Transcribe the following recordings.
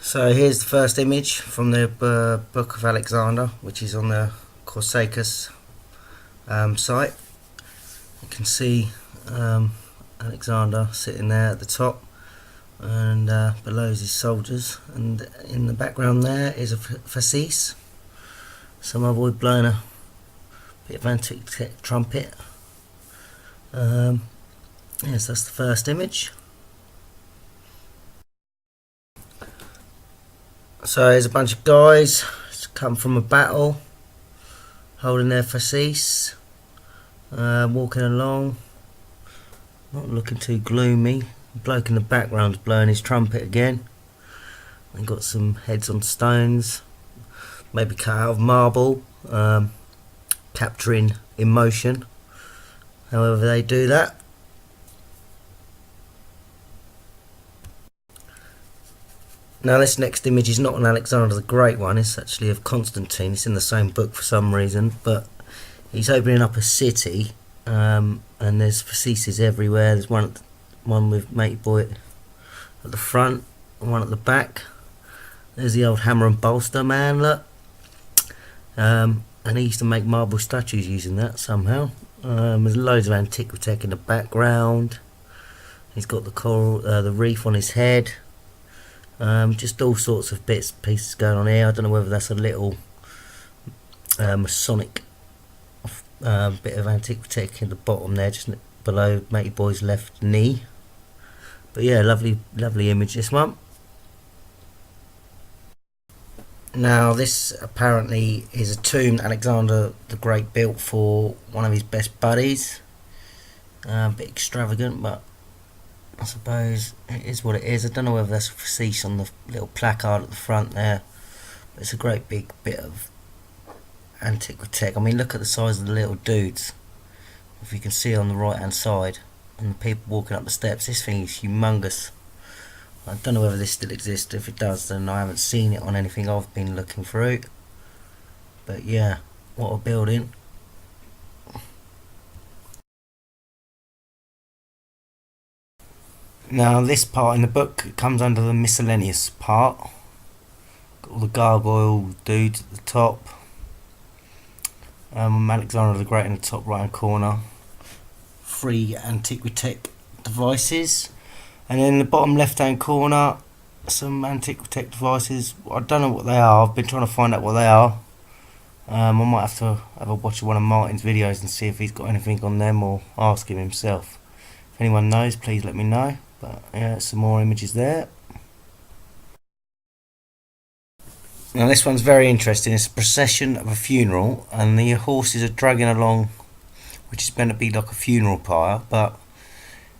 So here's the first image from the Book of Alexander, which is on the Corsacus site. You can see Alexander sitting there at the top, and below is his soldiers, and in the background there is a fasces, some other boy blowing a bit of antiquetec trumpet. Yes, that's the first image. So there's a bunch of guys come from a battle, holding their fasces, walking along, not looking too gloomy. The bloke in the background is blowing his trumpet again. They've got some heads on stones, maybe cut out of marble, capturing emotion, however they do that. Now this next image is not an Alexander the Great one, it's actually of Constantine. It's in the same book for some reason, but he's opening up a city, and there's fasces everywhere. There's one with Matey Boy at the front and one at the back. There's the old hammer and bolster man, look. And he used to make marble statues using that somehow. There's loads of antiquetec in the background. He's got the coral, the reef on his head. Just all sorts of bits and pieces going on here. I don't know whether that's a little Masonic bit of antiquetec in the bottom there, just below Matey Boy's left knee. But yeah, lovely image, this one. Now this apparently is a tomb that Alexander the Great built for one of his best buddies. A bit extravagant, but I suppose it is what it is. I don't know whether that's a fasces on the little placard at the front there, but it's a great big bit of antiquetec. I mean, look at the size of the little dudes, if you can see on the right hand side, and the people walking up the steps. This thing is humongous. I don't know whether this still exists. If it does, then I haven't seen it on anything I've been looking through. But yeah, what a building. Now this part in the book comes under the miscellaneous part. Got all the gargoyle dudes at the top. Alexander the Great in the top right hand corner. 3 antiquetec devices. And then in the bottom left hand corner, some antiquetec devices. I don't know what they are. I've been trying to find out what they are. I might have to have a watch of one of Martin's videos and see if he's got anything on them, or ask him himself. If anyone knows, please let me know. But yeah, some more images there. Now this one's very interesting. It's a procession of a funeral, and the horses are dragging along, which is meant to be like a funeral pyre. But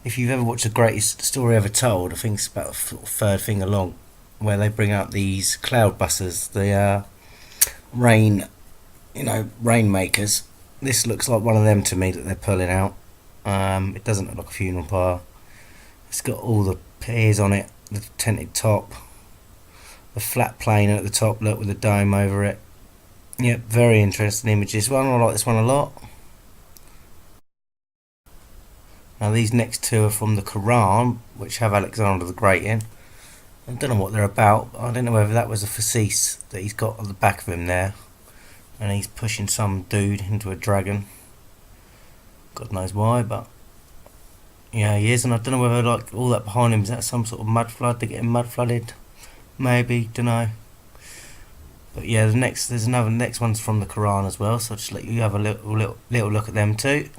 if you've ever watched The Greatest Story Ever Told, I think it's about the third thing along, where they bring out these cloud busters, the rainmakers. This looks like one of them to me that they're pulling out. It doesn't look like a funeral pyre. It's got all the piers on it, the tented top, the flat plane at the top, look, with a dome over it. Yep, very interesting image. This one, I like this one a lot. Now these next two are from the Quran, which have Alexander the Great in. I don't know what they're about. I don't know whether that was a fasces that he's got at the back of him there, and he's pushing some dude into a dragon. God knows why, but yeah, he is. And I don't know whether, like, all that behind him, is that some sort of mud flood? They're getting mud flooded, maybe, don't know. But yeah, the next one's from the Quran as well, so I'll just let you have a little look at them too.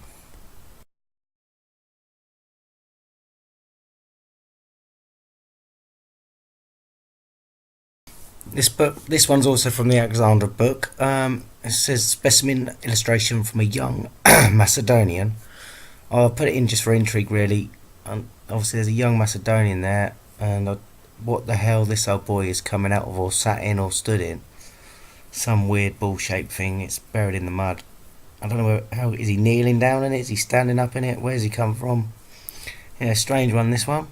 This one's also from the Alexander book. It says specimen illustration from a young Macedonian. I'll put it in just for intrigue, really. And obviously there's a young Macedonian there, and what the hell this old boy is coming out of, or sat in, or stood in. Some weird ball-shaped thing. It's buried in the mud. I don't know how is he kneeling down in it? Is he standing up in it? Where's he come from? Yeah, strange one, this one.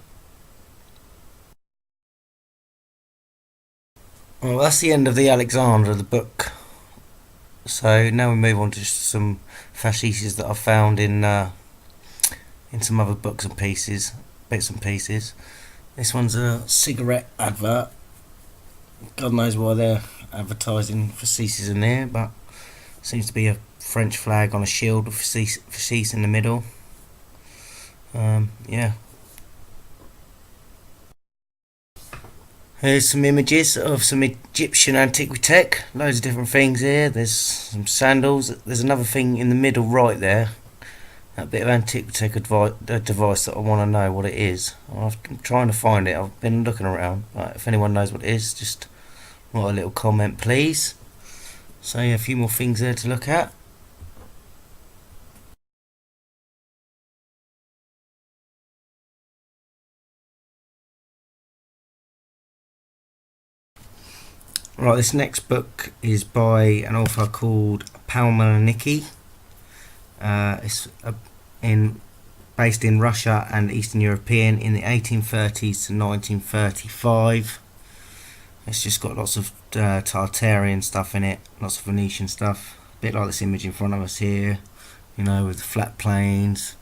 Well, that's the end of the Alexander, the book. So now we move on to just some fasces that I found in some other books and bits and pieces. This one's a cigarette advert God knows why they're advertising fasces in there, but seems to be a French flag on a shield with fasces in the middle. Yeah. Here's some images of some Egyptian antiquetec. Loads of different things here. There's some sandals. There's another thing in the middle right there. That bit of antiquetec device that I want to know what it is. I'm trying to find it. I've been looking around. Right, if anyone knows what it is, just write a little comment, please. So yeah, a few more things there to look at. Right, this next book is by an author called Palmanicki. It's based in Russia and Eastern European in the 1830s to 1935. It's just got lots of Tartarian stuff in it, lots of Venetian stuff. A bit like this image in front of us here, you know, with the flat plains,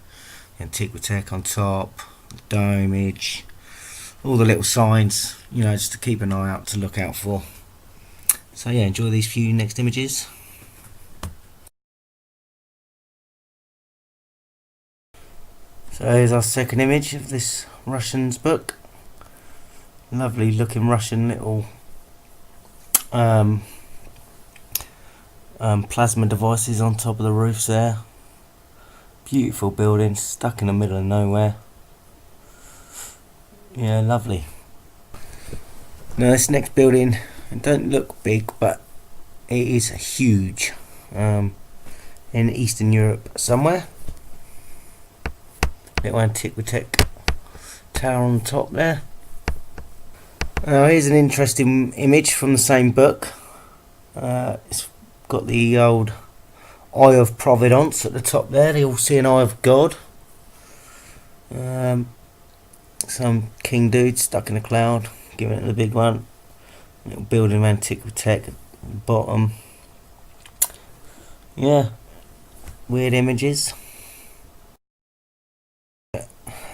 the antiquetec on top, the domage, all the little signs, you know, just to keep an eye out to look out for. So yeah, enjoy these few next images. So here's our second image of this Russian's book. Lovely looking Russian little plasma devices on top of the roofs there. Beautiful building, stuck in the middle of nowhere. Yeah, lovely. Now this next building, it don't look big, but it is huge. In Eastern Europe somewhere. Little antiquetec tower on top there. Now here's an interesting image from the same book. It's got the old Eye of Providence at the top there, the all-seeing eye of God. Some king dude stuck in a cloud, giving it the big one. Little building of antiquetec at the bottom. Yeah, weird images.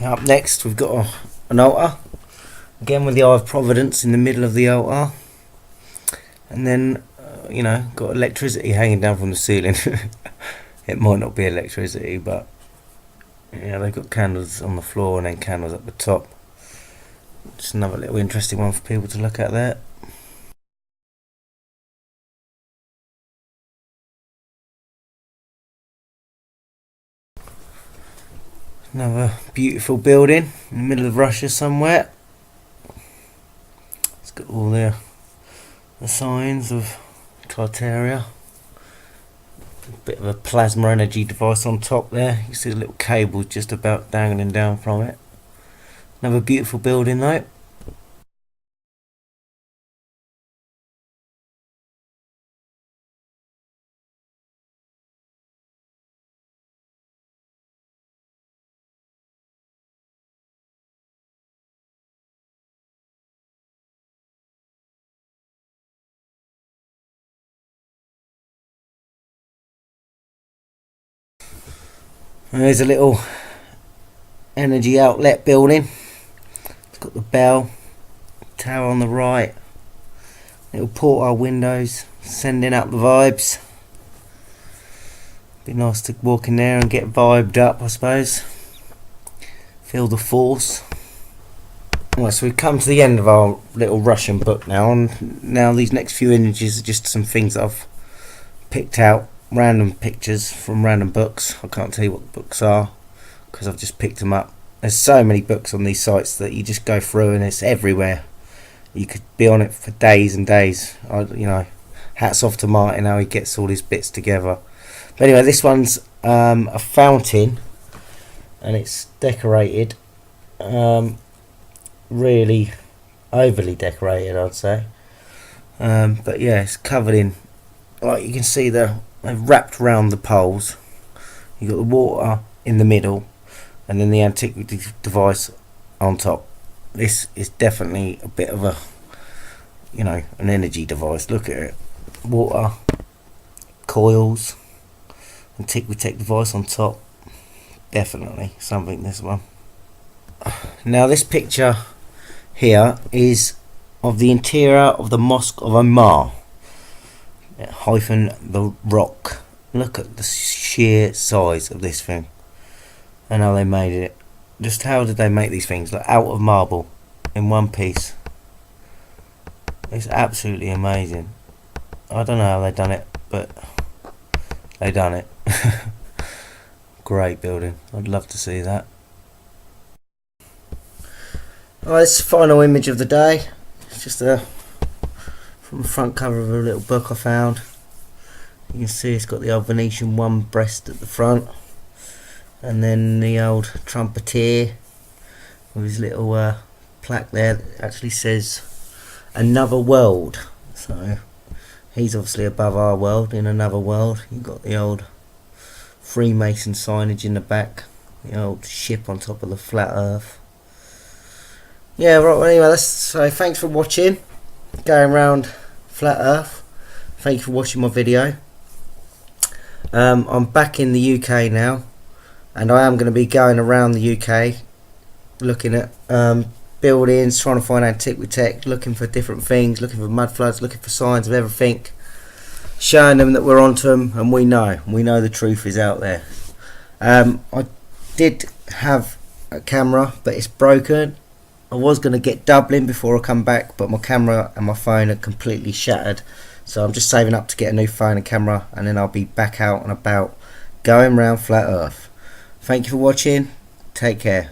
Up next we've got an altar, again with the Eye of Providence in the middle of the altar, and then you know, got electricity hanging down from the ceiling. It might not be electricity, but yeah, they've got candles on the floor and then candles at the top. Just another little interesting one for people to look at there. Another beautiful building in the middle of Russia somewhere. It's got all the signs of Tartaria. A bit of a plasma energy device on top there. You see the little cables just about dangling down from it. Another beautiful building though. And there's a little energy outlet building. It's got the bell tower on the right. Little porthole windows sending up the vibes. Be nice to walk in there and get vibed up, I suppose. Feel the force. Right, so we've come to the end of our little Russian book now, and now these next few images are just some things that I've picked out, random pictures from random books. I can't tell you what the books are because I've just picked them up. There's so many books on these sites that you just go through and it's everywhere. You could be on it for days and days. You know, hats off to Martin how he gets all his bits together. But anyway, this one's a fountain and it's decorated. Really overly decorated, I'd say. But yeah, it's covered in, like you can see they've wrapped around the poles. You've got the water in the middle and then the antiquity device on top. This is definitely a bit of a, you know, an energy device. Look at it. Water, coils, antiquetec device on top. Definitely something, this one. Now this picture here is of the interior of the Mosque of Omar, hyphen the Rock. Look at the sheer size of this thing and how they made it. Just how did they make these things? Like out of marble in one piece. It's absolutely amazing. I don't know how they done it, but they done it. Great building. I'd love to see that. Alright, this is the final image of the day. It's just from the front cover of a little book I found. You can see it's got the old Venetian one breast at the front, and then the old trumpeter with his little plaque there that actually says another world. So he's obviously above our world, in another world. You've got the old Freemason signage in the back, the old ship on top of the flat earth. Yeah, right, well, anyway, so thanks for watching, going around flat earth. Thank you for watching my video. I'm back in the UK now, and I am going to be going around the UK looking at buildings, trying to find antiquetec, looking for different things, looking for mud floods, looking for signs of everything, showing them that we're onto them, and we know the truth is out there. I did have a camera, but it's broken. I was going to get Dublin before I come back, but my camera and my phone are completely shattered, so I'm just saving up to get a new phone and camera, and then I'll be back out and about going around flat earth. Thank you for watching. Take care.